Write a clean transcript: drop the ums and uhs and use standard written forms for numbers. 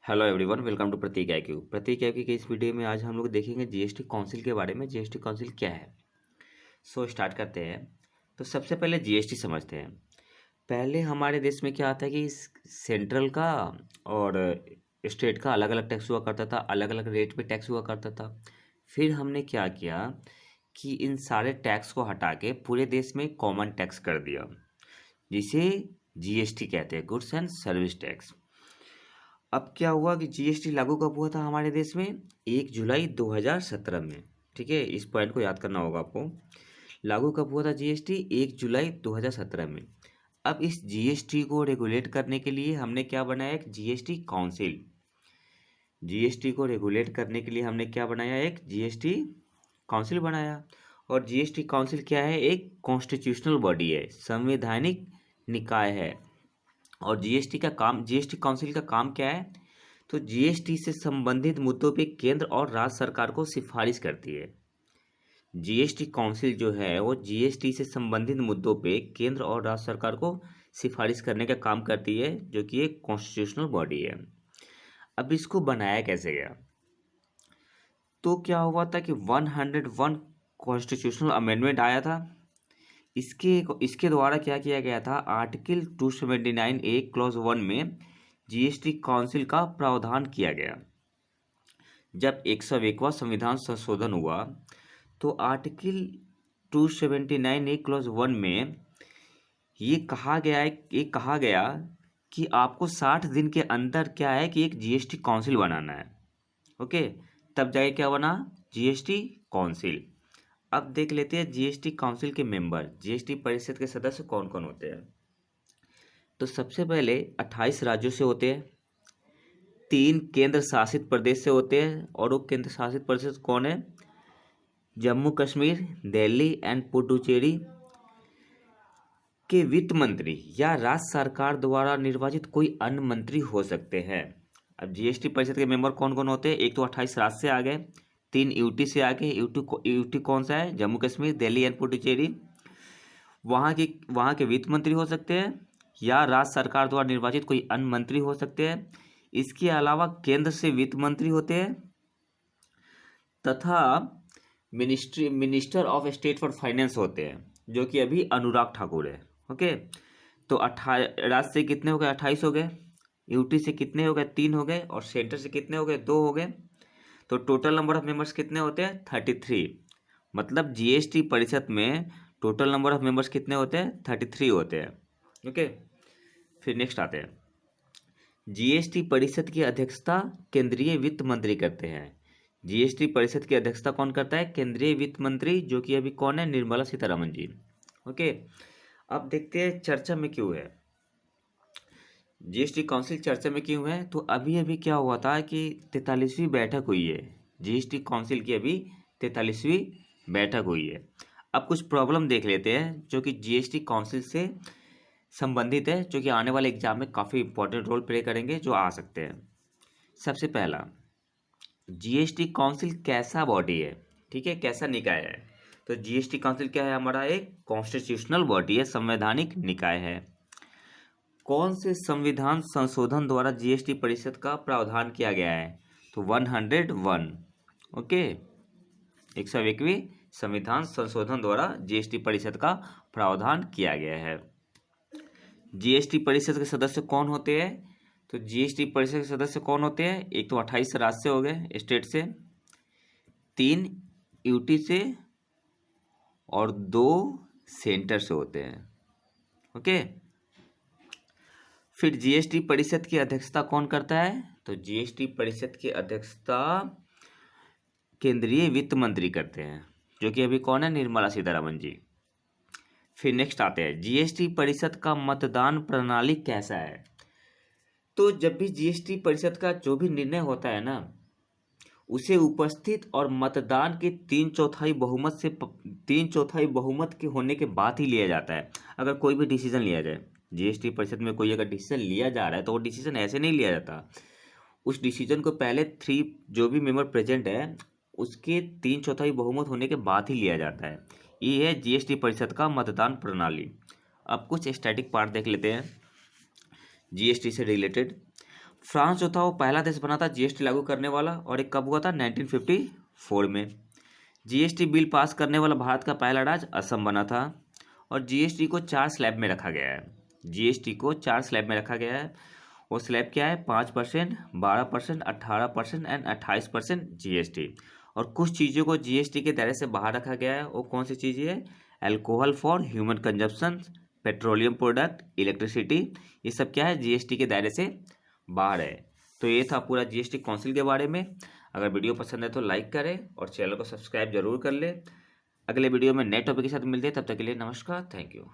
Hello everyone, welcome to Prateek IQ. Prateek IQ के इस video में आज हम लोग देखेंगे जीएसटी काउंसिल के बारे में। जीएसटी काउंसिल क्या है, स्टार्ट करते हैं। तो सबसे पहले जीएसटी समझते हैं। पहले हमारे देश में क्या आता है कि सेंट्रल का और स्टेट का अलग अलग टैक्स हुआ करता था, अलग अलग रेट पे टैक्स हुआ करता था। फिर हमने क्या किया कि इन सारे टैक्स को हटा के पूरे देश में कॉमन टैक्स कर दिया, जिसे जीएसटी कहते हैं, गुड्स एंड सर्विस टैक्स। अब क्या हुआ कि जीएसटी लागू कब हुआ था हमारे देश में? 1 जुलाई 2017 में। ठीक है, इस पॉइंट को याद करना होगा आपको। लागू कब हुआ था जीएसटी? 1 जुलाई 2017 में। अब इस जीएसटी को रेगुलेट करने के लिए हमने क्या बनाया? एक जीएसटी काउंसिल। जीएसटी को रेगुलेट करने के लिए हमने क्या बनाया? एक जीएसटी काउंसिल बनाया। और जीएसटी काउंसिल क्या है? एक कॉन्स्टिट्यूशनल बॉडी है, संवैधानिक निकाय है। और जीएसटी काउंसिल का काम क्या है? तो जीएसटी से संबंधित मुद्दों पे केंद्र और राज्य सरकार को सिफारिश करती है। जीएसटी काउंसिल जो है वो जीएसटी से संबंधित मुद्दों पे केंद्र और राज्य सरकार को सिफारिश करने का काम करती है, जो कि एक कॉन्स्टिट्यूशनल बॉडी है। अब इसको बनाया कैसे गया? तो क्या हुआ था कि 101 कॉन्स्टिट्यूशनल अमेंडमेंट आया था। इसके इसके द्वारा क्या किया गया था? आर्टिकल 279A क्लॉज 1 में जीएसटी काउंसिल का प्रावधान किया गया। जब 101वां संविधान संशोधन हुआ तो आर्टिकल 279A क्लॉज 1 में ये कहा गया कि आपको 60 दिन के अंदर क्या है कि एक जीएसटी काउंसिल बनाना है। ओके, तब जाके क्या बना? GST council. अब देख लेते हैं जीएसटी काउंसिल के मेंबर, जीएसटी परिषद के सदस्य कौन कौन होते हैं। तो सबसे पहले 28 राज्यों से होते हैं, 3 केंद्र शासित प्रदेश से होते हैं। और वो केंद्र शासित प्रदेश कौन है? जम्मू कश्मीर, दिल्ली एंड पुडुचेरी के वित्त मंत्री या राज्य सरकार द्वारा निर्वाचित कोई अन्य मंत्री हो सकते हैं। अब जीएसटी परिषद के मेंबर कौन कौन होते हैं? एक तो 28 राज्य से आ गए, 3 यूटी से आ गए। यूटी कौन सा है? जम्मू कश्मीर, दिल्ली एंड पुडुचेरी। वहाँ के वित्त मंत्री हो सकते हैं या राज्य सरकार द्वारा निर्वाचित कोई अन्य मंत्री हो सकते हैं। इसके अलावा केंद्र से वित्त मंत्री होते हैं तथा minister of state for finance होते हैं, जो कि अभी अनुराग ठाकुर है। ओके, तो राज्य से कितने हो गए? 28 हो गए। यूटी से कितने हो गए? 3 हो गए। और सेंटर से कितने हो गए? 2 हो गए। तो टोटल नंबर ऑफ मेंबर्स कितने होते हैं? 33। मतलब जीएसटी परिषद में टोटल नंबर ऑफ मेंबर्स कितने होते हैं? 33 होते हैं। ओके, फिर नेक्स्ट आते हैं। जीएसटी परिषद की अध्यक्षता केंद्रीय वित्त मंत्री करते हैं। जीएसटी परिषद की अध्यक्षता कौन करता है? केंद्रीय वित्त मंत्री, जो कि अभी कौन है? निर्मला सीतारमण जी। ओके, अब देखते हैं चर्चा में क्यों है जीएसटी काउंसिल। चर्चा में क्यों है? तो अभी अभी क्या हुआ था कि 43वीं बैठक हुई है जीएसटी काउंसिल की। अभी 43वीं बैठक हुई है। अब कुछ प्रॉब्लम देख लेते हैं जो कि जीएसटी काउंसिल से संबंधित है, जो कि आने वाले एग्जाम में काफ़ी इंपॉर्टेंट रोल प्ले करेंगे, जो आ सकते हैं। सबसे पहला, जीएसटी काउंसिल कैसा बॉडी है? ठीक है, कैसा निकाय है? तो जीएसटी काउंसिल क्या है? हमारा एक कॉन्स्टिट्यूशनल बॉडी है, संवैधानिक निकाय है। कौन से संविधान संशोधन द्वारा जीएसटी परिषद का प्रावधान किया गया है? तो 101। ओके, 101वीं संविधान संशोधन द्वारा जीएसटी परिषद का प्रावधान किया गया है। जीएसटी परिषद के सदस्य कौन होते हैं? तो जीएसटी परिषद के सदस्य कौन होते हैं? एक तो 28 राज्य से हो गए, स्टेट से, 3 यूटी से और 2 सेंटर से होते हैं। ओके, फिर जीएसटी परिषद की अध्यक्षता कौन करता है? तो जीएसटी परिषद की अध्यक्षता केंद्रीय वित्त मंत्री करते हैं, जो कि अभी कौन है? निर्मला सीतारमण जी। फिर नेक्स्ट आते हैं, जीएसटी परिषद का मतदान प्रणाली कैसा है? तो जब भी जीएसटी परिषद का जो भी निर्णय होता है ना, उसे उपस्थित और मतदान के 3/4 बहुमत के होने के बाद ही लिया जाता है। अगर कोई भी डिसीजन लिया जाए जीएसटी परिषद में, कोई अगर डिसीजन लिया जा रहा है तो वो डिसीजन ऐसे नहीं लिया जाता। उस डिसीजन को पहले 3 जो भी मेंबर प्रेजेंट है उसके 3/4 बहुमत होने के बाद ही लिया जाता है। ये है जीएसटी परिषद का मतदान प्रणाली। अब कुछ स्टैटिक पार्ट देख लेते हैं जीएसटी से रिलेटेड। फ्रांस जो था वो पहला देश बना था जीएसटी लागू करने वाला, और एक कब हुआ था 1954 में। जीएसटी बिल पास करने वाला भारत का पहला राज्य असम बना था। और जीएसटी को 4 स्लैब में रखा गया है। जीएसटी को 4 स्लैब में रखा गया है। वो स्लैब क्या है? 5%, 12%, 18% एंड 28% जीएसटी। और कुछ चीज़ों को जीएसटी के दायरे से बाहर रखा गया है। वो कौन सी चीज़ें है? Alcohol for human consumption, petroleum product, electricity, ये सब क्या है? जीएसटी के दायरे से बाहर है। तो ये था पूरा जीएसटी काउंसिल के बारे में। अगर वीडियो पसंद है तो लाइक करें और चैनल को सब्सक्राइब जरूर कर ले। अगले वीडियो में नए टॉपिक के साथ मिलते हैं, तब तक के लिए नमस्कार, थैंक यू।